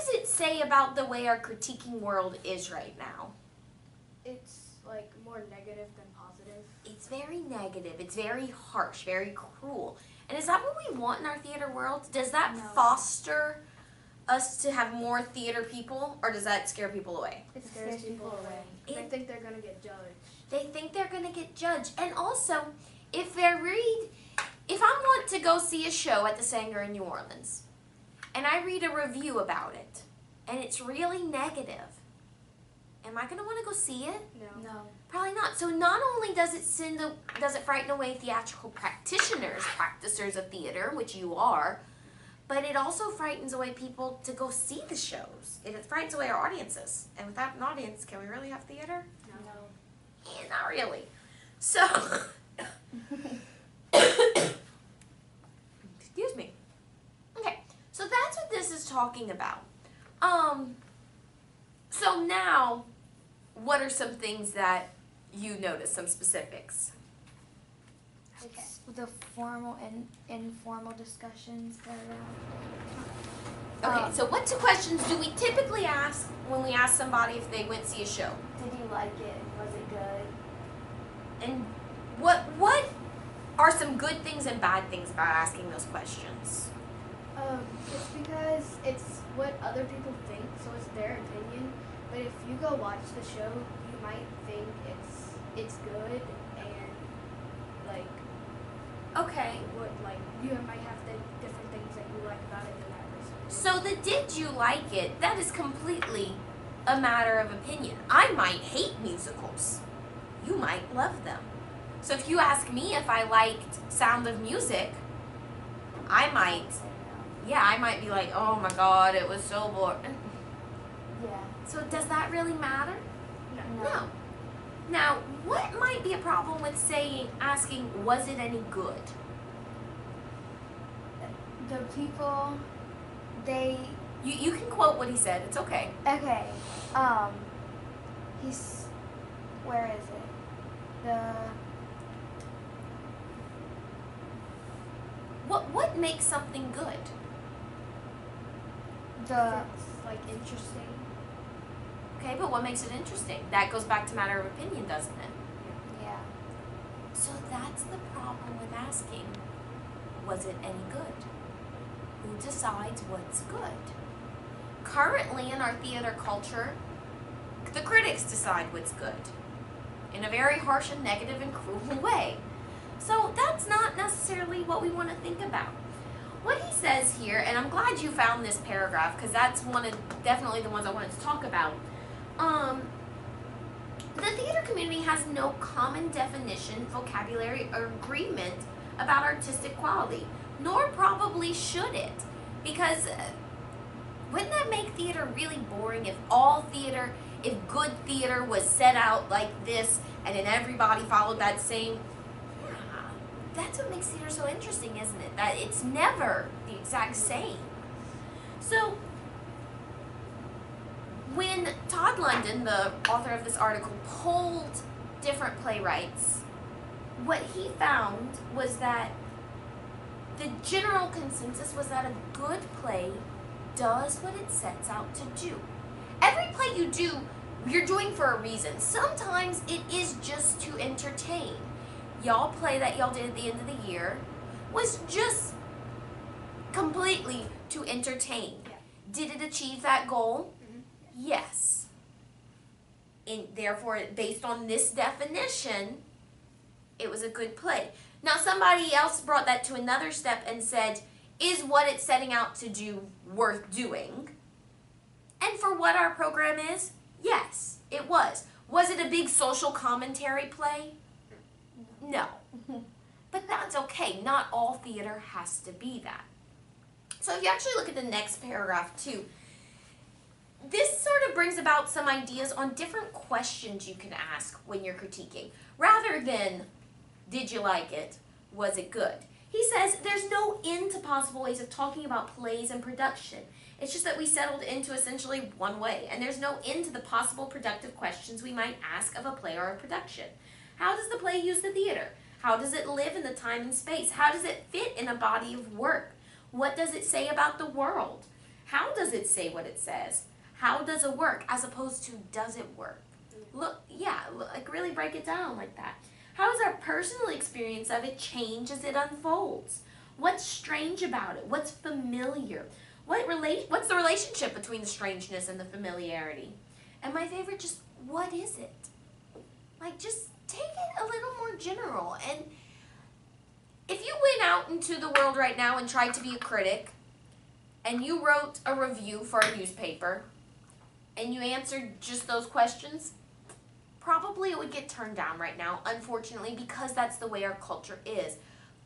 does it say about the way our critiquing world is right now? It's like more negative than positive. It's very negative. It's very harsh, very cruel. And is that what we want in our theater world? Does that foster us to have more theater people, or does that scare people away? It scares people away. They think they're going to get judged. They think they're going to get judged. And also, if I want to go see a show at the Sanger in New Orleans, and I read a review about it, and it's really negative, am I going to want to go see it? No. Probably not. So not only does it frighten away theatrical practitioners, practicers of theater, which you are, but it also frightens away people to go see the shows. It frightens away our audiences. And without an audience, can we really have theater? No. Yeah, not really. So, excuse me. Okay, so that's what this is talking about. So now, what are some things that you notice, some specifics? Okay. The formal and informal discussions that are Okay, so what two questions do we typically ask when we ask somebody if they went to see a show? did you like it? Was it good? And what are some good things and bad things about asking those questions? It's because it's what other people think, so it's their opinion. But if you go watch the show, you might think it's good and like Okay. you might have the different things that you like about it than that person. So the did you like it, that is completely a matter of opinion. I might hate musicals. You might love them. So if you ask me if I liked Sound of Music, I might be like, oh my God, it was so boring. Yeah. So does that really matter? No. No. Now, what might be a problem with asking, was it any good? The people, You can quote what he said, it's okay. okay, where is it? What makes something good? It's like interesting. Okay, but what makes it interesting? That goes back to matter of opinion, doesn't it? yeah. So that's the problem with asking, was it any good? Who decides what's good? Currently in our theater culture, the critics decide what's good in a very harsh and negative and cruel way. So that's not necessarily what we want to think about. What he says here, and I'm glad you found this paragraph because that's definitely the ones I wanted to talk about. The theater community has no common definition, vocabulary, or agreement about artistic quality, nor probably should it, because wouldn't that make theater really boring if good theater was set out like this and then everybody followed that same? Yeah, that's what makes theater so interesting, isn't it? That it's never the exact same. So when Todd London, the author of this article, polled different playwrights, what he found was that the general consensus was that a good play does what it sets out to do. Every play you do, you're doing for a reason. Sometimes it is just to entertain. Y'all play that y'all did at the end of the year was just completely to entertain. Yeah. Did it achieve that goal? Yes. And therefore, based on this definition, it was a good play. Now, somebody else brought that to another step and said, is what it's setting out to do worth doing? And for what our program is, yes, it was. Was it a big social commentary play? No. But that's okay. Not all theater has to be that. So if you actually look at the next paragraph too, this sort of brings about some ideas on different questions you can ask when you're critiquing. Rather than, did you like it? Was it good? He says there's no end to possible ways of talking about plays and production. It's just that we settled into essentially one way, and there's no end to the possible productive questions we might ask of a play or a production. How does the play use the theater? How does it live in the time and space? How does it fit in a body of work? What does it say about the world? How does it say what it says? How does it work? As opposed to does it work? Like really break it down like that. How does our personal experience of it change as it unfolds? What's strange about it? What's familiar? What's the relationship between the strangeness and the familiarity? And my favorite, just what is it? Like, just take it a little more general. And if you went out into the world right now and tried to be a critic, and you wrote a review for a newspaper, and you answered just those questions, probably it would get turned down right now, unfortunately, because that's the way our culture is.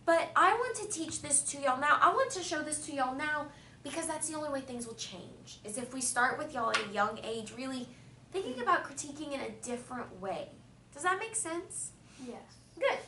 But I want to teach this to y'all now. I want to show this to y'all now because that's the only way things will change, is if we start with y'all at a young age really thinking about critiquing in a different way. Does that make sense? Yes. Good.